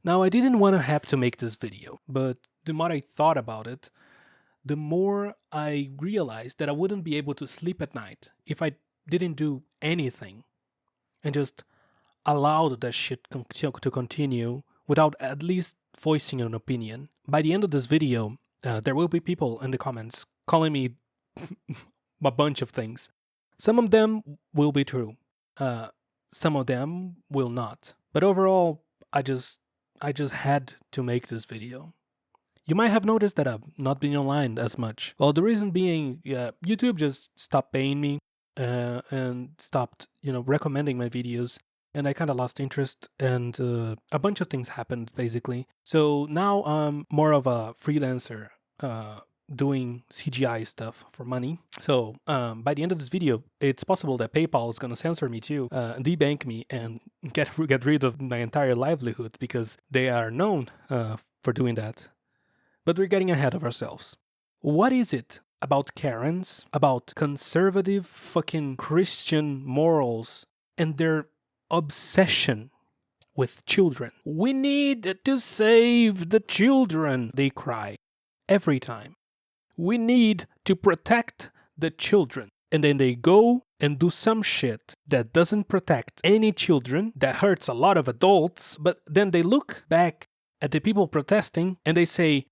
Now, I didn't want to have to make this video, but the more I thought about it, the more I realized that I wouldn't be able to sleep at night if I didn't do anything and just allowed that shit to continue without at least voicing an opinion. By the end of this video, there will be people in the comments calling me a bunch of things. Some of them will be true. Uh, some of them will not. But overall, I just I just had to make this video. You might have noticed that I've not been online as much. Well, the reason being, yeah, YouTube just stopped paying me and stopped, recommending my videos, and I kind of lost interest, and a bunch of things happened basically. So now I'm more of a freelancer, doing CGI stuff for money. So by the end of this video, it's possible that PayPal is gonna censor me too, debank me, and get rid of my entire livelihood because they are known for doing that. But we're getting ahead of ourselves. What is it about Karens, about conservative fucking Christian morals, and their obsession with children? We need to save the children, they cry every time. We need to protect the children. And then they go and do some shit that doesn't protect any children, that hurts a lot of adults, but then they look back at the people protesting and they say,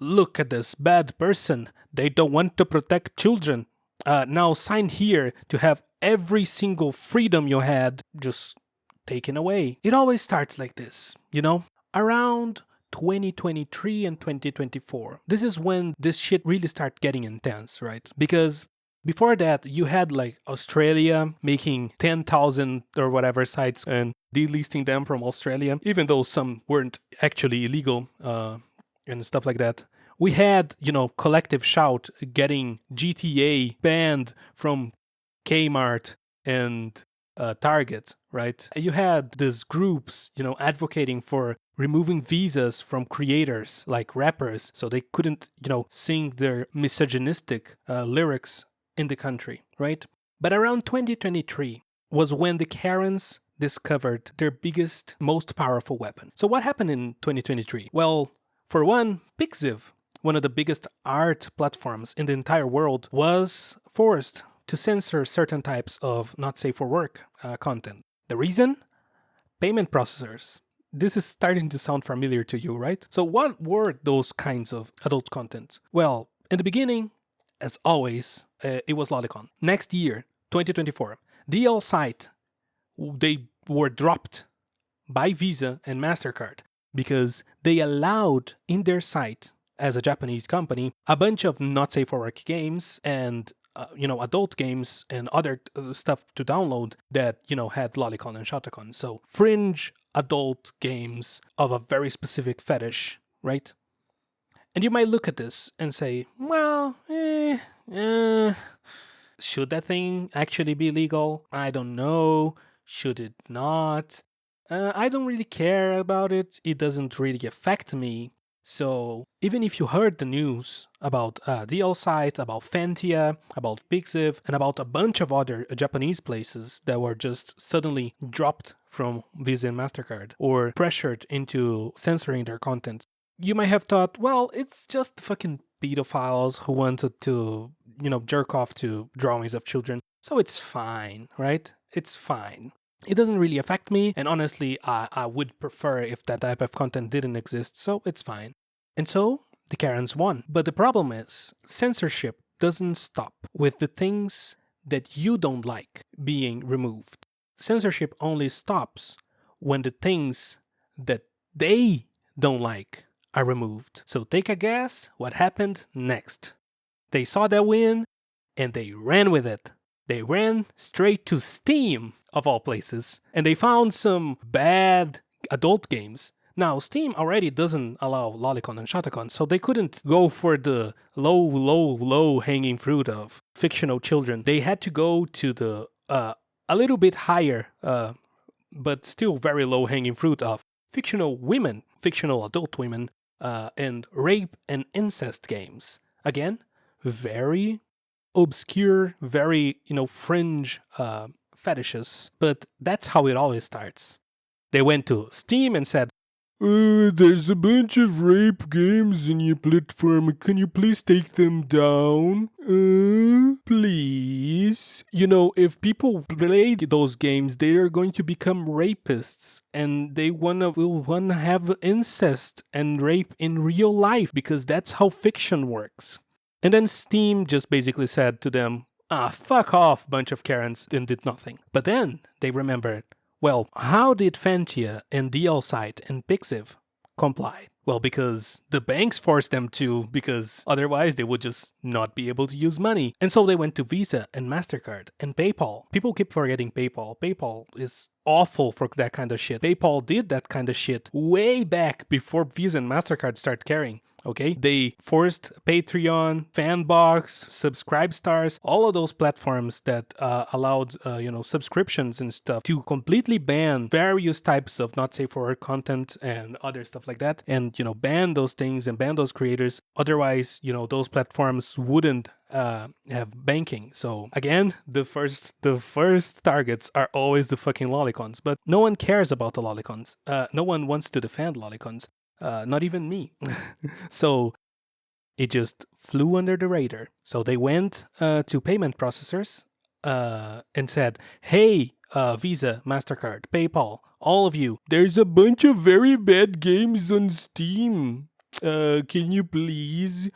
look at this bad person. They don't want to protect children. Now sign here to have every single freedom you had just taken away. It always starts like this, around 2023 and 2024. This is when this shit really start getting intense, right? Because before that, you had like Australia making 10,000 or whatever sites and delisting them from Australia, even though some weren't actually illegal, and stuff like that. We had, Collective Shout getting GTA banned from Kmart and Target, right? You had these groups, advocating for removing visas from creators like rappers so they couldn't, sing their misogynistic lyrics in the country, right? But around 2023 was when the Karens discovered their biggest, most powerful weapon. So what happened in 2023? Well, for one, Pixiv, one of the biggest art platforms in the entire world, was forced to censor certain types of not safe for work content. The reason? Payment processors. This is starting to sound familiar to you, right? So, what were those kinds of adult content? Well, in the beginning, as always, it was Lolicon. Next year, 2024, DL site, they were dropped by Visa and MasterCard because they allowed in their site, as a Japanese company, a bunch of not safe for work games and adult games and other stuff to download that, had lolicon and shotacon. So fringe adult games of a very specific fetish, right? And you might look at this and say, well, should that thing actually be legal? I don't know. Should it not? I don't really care about it. It doesn't really affect me. So even if you heard the news about DL Site, about Fantia, about Pixiv, and about a bunch of other Japanese places that were just suddenly dropped from Visa and MasterCard or pressured into censoring their content, you might have thought, well, it's just fucking pedophiles who wanted to, jerk off to drawings of children. So it's fine, right? It's fine. It doesn't really affect me, and honestly, I would prefer if that type of content didn't exist, so it's fine. And so, the Karens won. But the problem is, censorship doesn't stop with the things that you don't like being removed. Censorship only stops when the things that they don't like are removed. So take a guess what happened next. They saw their win, and they ran with it. They ran straight to Steam, of all places, and they found some bad adult games. Now, Steam already doesn't allow lolicon and shotacon, so they couldn't go for the low hanging fruit of fictional children. They had to go to the a little bit higher, but still very low hanging fruit of fictional women, fictional adult women, and rape and incest games. Again, very obscure, very, fringe fetishes, but that's how it always starts. They went to Steam and said, there's a bunch of rape games in your platform. Can you please take them down? Please. You know, if people play those games, they are going to become rapists, and they will wanna have incest and rape in real life because that's how fiction works. And then Steam just basically said to them, fuck off, bunch of Karens, and did nothing. But then they remembered, well, how did Fantia and DLSite and Pixiv comply? Well, because the banks forced them to, because otherwise they would just not be able to use money. And so they went to Visa and MasterCard and PayPal. People keep forgetting PayPal. PayPal is awful for that kind of shit. PayPal did that kind of shit way back before Visa and MasterCard started caring. Okay, they forced Patreon, Fanbox, Subscribe Stars, all of those platforms that allowed subscriptions and stuff to completely ban various types of not safe for work content and other stuff like that, and ban those things and ban those creators. Otherwise, those platforms wouldn't have banking. So again, the first targets are always the fucking lolicons, but no one cares about the lolicons. No one wants to defend lolicons. Not even me. So it just flew under the radar. So they went to payment processors and said, hey, Visa, MasterCard, PayPal, all of you, there's a bunch of very bad games on Steam. Can you please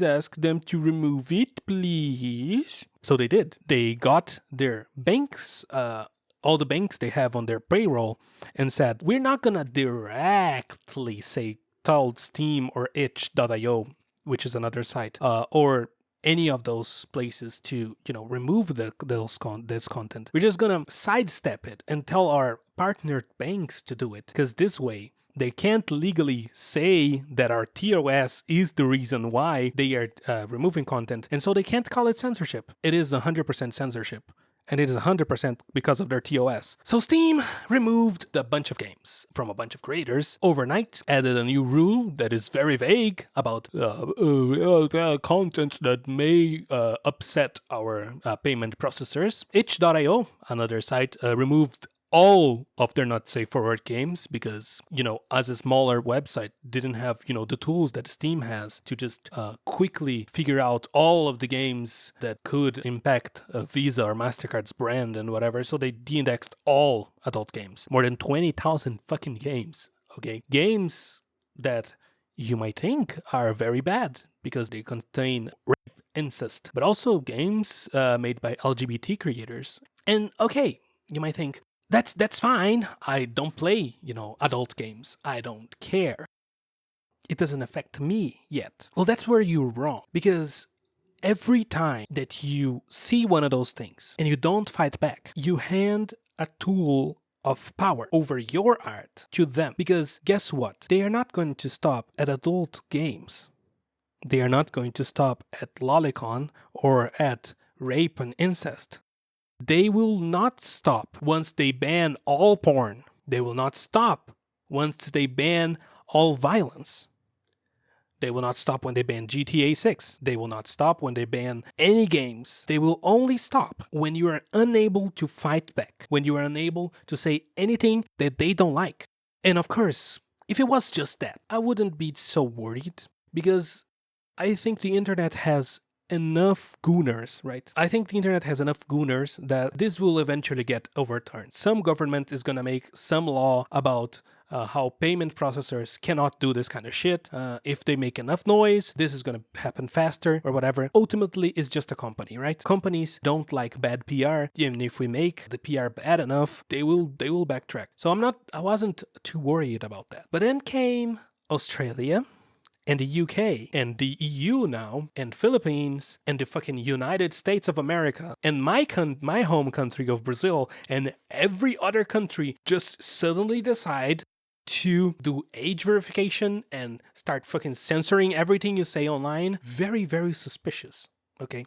ask them to remove it, please? So they did. They got their banks, all the banks they have on their payroll, and said, we're not gonna directly say tell Steam or itch.io, which is another site, or any of those places to remove this content. We're just gonna sidestep it and tell our partnered banks to do it, because this way they can't legally say that our TOS is the reason why they are removing content, and so they can't call it censorship. It is 100% censorship. And it is 100% because of their TOS. So Steam removed a bunch of games from a bunch of creators overnight, added a new rule that is very vague about content that may upset our payment processors. Itch.io, another site, removed all of their not safe for work games because, as a smaller website, didn't have, the tools that Steam has to just quickly figure out all of the games that could impact Visa or MasterCard's brand and whatever. So they de-indexed all adult games. More than 20,000 fucking games, okay? Games that you might think are very bad because they contain rape, incest, but also games made by LGBT creators. And okay, you might think, that's fine. I don't play, adult games. I don't care. It doesn't affect me yet. Well, that's where you're wrong. Because every time that you see one of those things and you don't fight back, you hand a tool of power over your art to them. Because guess what? They are not going to stop at adult games. They are not going to stop at lolicon or at rape and incest. They will not stop once they ban all porn. They will not stop once they ban all violence. They will not stop when they ban GTA 6. They will not stop when they ban any games. They will only stop when you are unable to fight back, when you are unable to say anything that they don't like. And of course, if it was just that, I wouldn't be so worried, because I think the internet has enough gooners, right? I think the internet has enough gooners that this will eventually get overturned. Some government is gonna make some law about how payment processors cannot do this kind of shit. If they make enough noise, this is gonna happen faster or whatever. Ultimately, it's just a company, right? Companies don't like bad PR. Even if we make the PR bad enough, they will backtrack. So I wasn't too worried about that. But then came Australia, and the UK, and the EU now, and Philippines, and the fucking United States of America, and my home country of Brazil, and every other country just suddenly decide to do age verification and start fucking censoring everything you say online. Very, very suspicious, okay?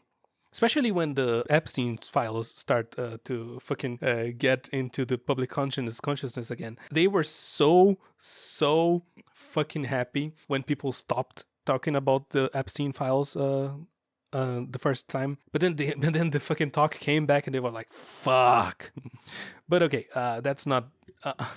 Especially when the Epstein files start to fucking get into the public consciousness again. They were so fucking happy when people stopped talking about the Epstein files the first time. But then the fucking talk came back and they were like, fuck. But okay, that's not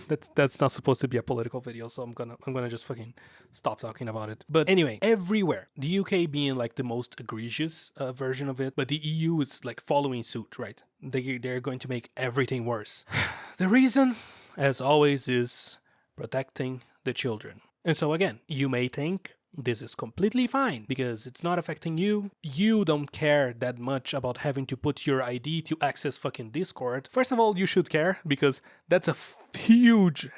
that's not supposed to be a political video, so I'm gonna just fucking stop talking about it. But anyway, everywhere, the UK being like the most egregious version of it, but the EU is like following suit, right? They're going to make everything worse. The reason, as always, is protecting the children. And so again, you may think this is completely fine because it's not affecting you. You don't care that much about having to put your ID to access fucking Discord. First of all, you should care because that's a huge,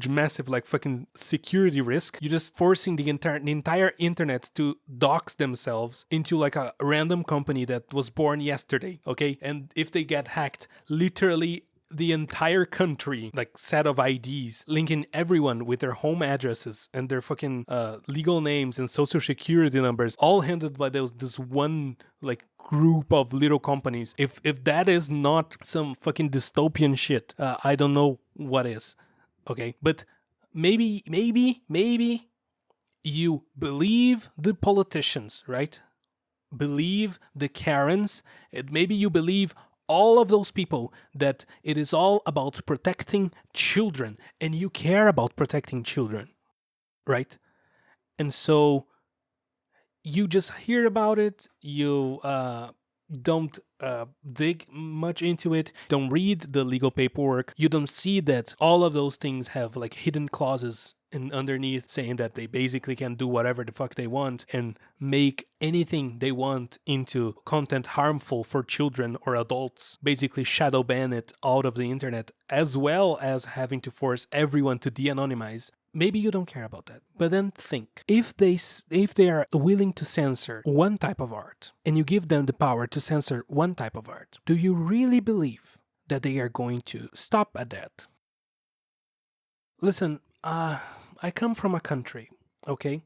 massive like fucking security risk. You're just forcing the entire internet to dox themselves into like a random company that was born yesterday, okay? And if they get hacked, literally the entire country, like set of IDs, linking everyone with their home addresses and their fucking legal names and social security numbers, all handled by this one like group of little companies. If that is not some fucking dystopian shit, I don't know what is. Okay, but maybe you believe the politicians, right? Believe the Karens, and maybe you believe all of those people that it is all about protecting children and you care about protecting children, right? And so you just hear about it, you don't dig much into it, don't read the legal paperwork, you don't see that all of those things have like hidden clauses and underneath saying that they basically can do whatever the fuck they want and make anything they want into content harmful for children or adults, basically shadow ban it out of the internet, as well as having to force everyone to de-anonymize. Maybe you don't care about that. But then think, if they are willing to censor one type of art and you give them the power to censor one type of art, do you really believe that they are going to stop at that? Listen, I come from a country, okay,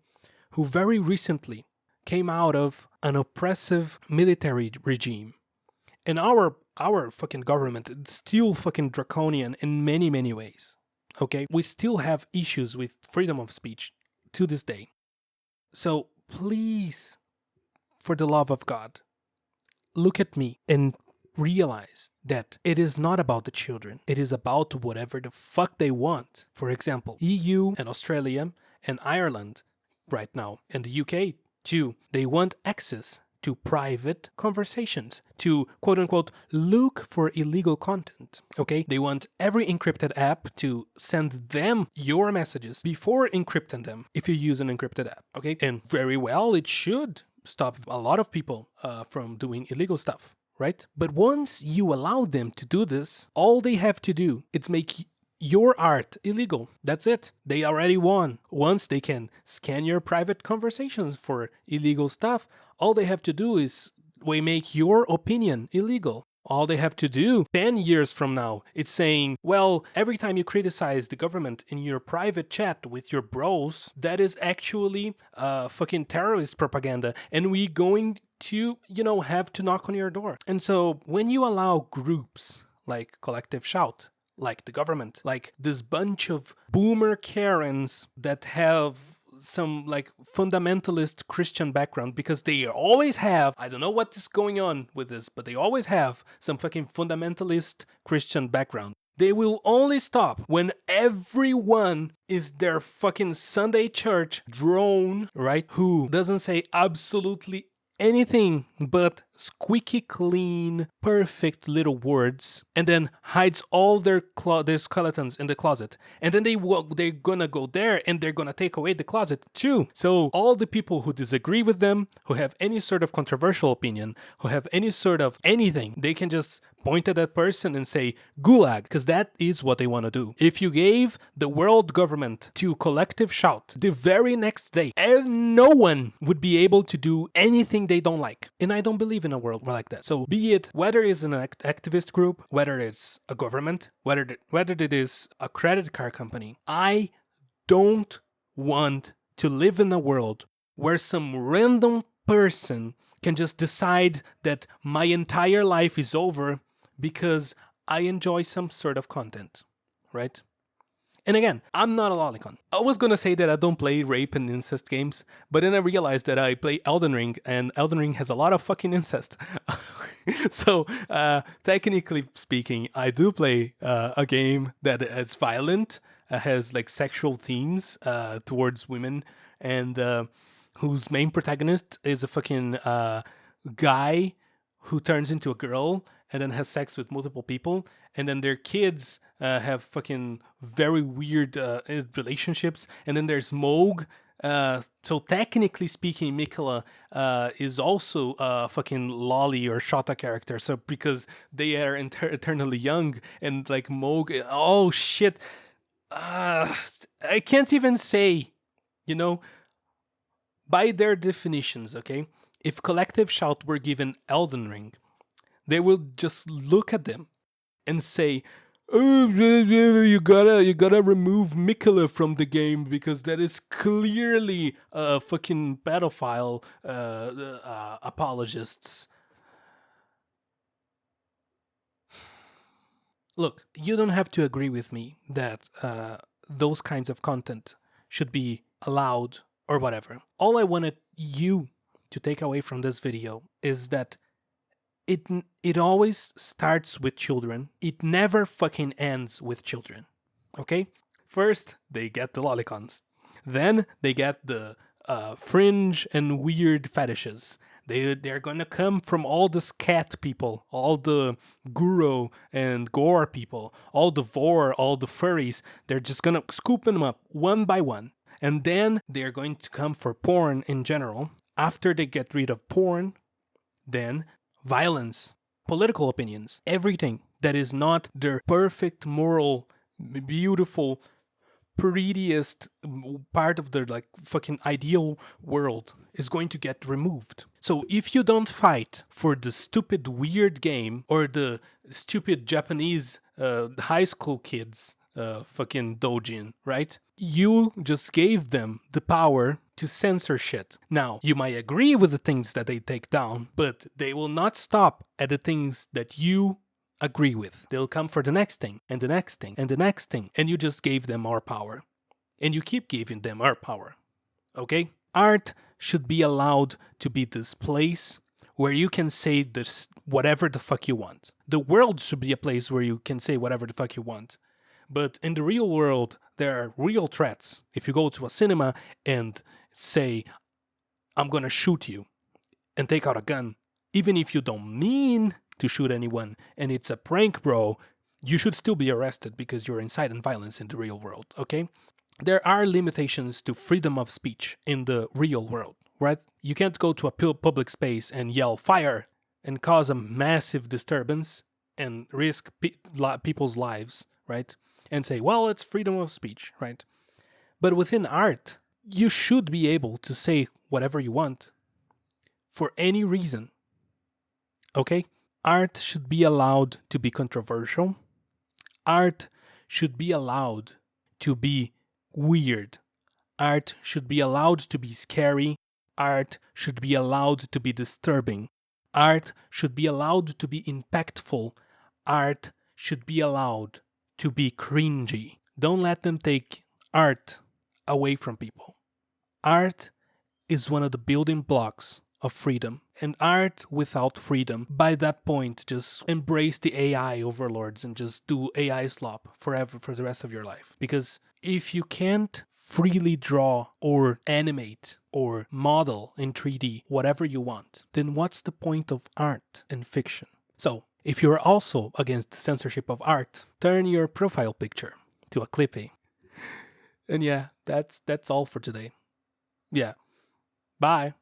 who very recently came out of an oppressive military regime. And our fucking government is still fucking draconian in many, many ways. Okay? We still have issues with freedom of speech to this day. So please, for the love of God, look at me and realize that it is not about the children. It is about whatever the fuck they want. For example, EU and Australia and Ireland right now, and the UK too, they want access to private conversations, to quote unquote look for illegal content. Okay? They want every encrypted app to send them your messages before encrypting them if you use an encrypted app. Okay? And very well, it should stop a lot of people from doing illegal stuff. Right? But once you allow them to do this, all they have to do is make your art illegal. That's it. They already won. Once they can scan your private conversations for illegal stuff, all they have to do is make your opinion illegal. All they have to do 10 years from now, it's saying, well, every time you criticize the government in your private chat with your bros, that is actually fucking terrorist propaganda. And we're going to, have to knock on your door. And so when you allow groups like Collective Shout, like the government, like this bunch of boomer Karens that have some like fundamentalist Christian background, because they always have, I don't know what is going on with this, but they always have some fucking fundamentalist Christian background. They will only stop when everyone is their fucking Sunday church drone, right? Who doesn't say absolutely anything but squeaky clean, perfect little words, and then hides all their skeletons in the closet. And then they're gonna go there and they're gonna take away the closet too. So all the people who disagree with them, who have any sort of controversial opinion, who have any sort of anything, they can just point at that person and say gulag, because that is what they want to do. If you gave the world government to Collective Shout the very next day, and no one would be able to do anything they don't like. And I don't believe in a world like that. So be it whether it's an activist group, whether it's a government, whether it is a credit card company, I don't want to live in a world where some random person can just decide that my entire life is over because I enjoy some sort of content, right? And again, I'm not a lolicon. I was gonna say that I don't play rape and incest games, but then I realized that I play Elden Ring, and Elden Ring has a lot of fucking incest. So, technically speaking, I do play a game that is violent, has like sexual themes towards women, and whose main protagonist is a fucking guy who turns into a girl and then has sex with multiple people, and then their kids have fucking very weird relationships, and then there's Moog. So technically speaking, Mikola is also a fucking lolly or shota character. So because they are eternally young, and like Moog, oh shit, I can't even say, you know, by their definitions, okay? If Collective Shout were given Elden Ring, they will just look at them and say, "Oh, you gotta remove Mikola from the game because that is clearly fucking pedophile apologists." Look, you don't have to agree with me that those kinds of content should be allowed or whatever. All I wanted you to take away from this video is that it always starts with children. It never fucking ends with children. Okay? First, they get the lolicons. Then they get the fringe and weird fetishes. They're gonna come from all the scat people, all the guru and gore people, all the vor, all the furries. They're just gonna scoop them up one by one. And then they're going to come for porn in general. After they get rid of porn, then violence, political opinions, everything that is not their perfect, moral, beautiful, prettiest part of their like fucking ideal world is going to get removed. So if you don't fight for the stupid weird game or the stupid Japanese high school kids fucking dojin, right? You just gave them the power to censor shit. Now, you might agree with the things that they take down, but they will not stop at the things that you agree with. They'll come for the next thing, and the next thing, and the next thing, and you just gave them more power. And you keep giving them more power. Okay? Art should be allowed to be this place where you can say this whatever the fuck you want. The world should be a place where you can say whatever the fuck you want. But in the real world, there are real threats. If you go to a cinema and say, I'm gonna shoot you, and take out a gun, even if you don't mean to shoot anyone and it's a prank, bro, you should still be arrested because you're inciting violence in the real world, okay? There are limitations to freedom of speech in the real world, right? You can't go to a public space and yell fire and cause a massive disturbance and risk people's lives, right? And say, well, it's freedom of speech, right? But within art, you should be able to say whatever you want for any reason, okay? Art should be allowed to be controversial. Art should be allowed to be weird. Art should be allowed to be scary. Art should be allowed to be disturbing. Art should be allowed to be impactful. Art should be allowed to be cringy. Don't let them take art away from people. Art is one of the building blocks of freedom. And art without freedom, by that point, just embrace the AI overlords and just do AI slop forever for the rest of your life. Because if you can't freely draw or animate or model in 3D whatever you want, then what's the point of art and fiction? So, if you're also against the censorship of art, turn your profile picture to a Clippy. And yeah, that's all for today. Yeah. Bye.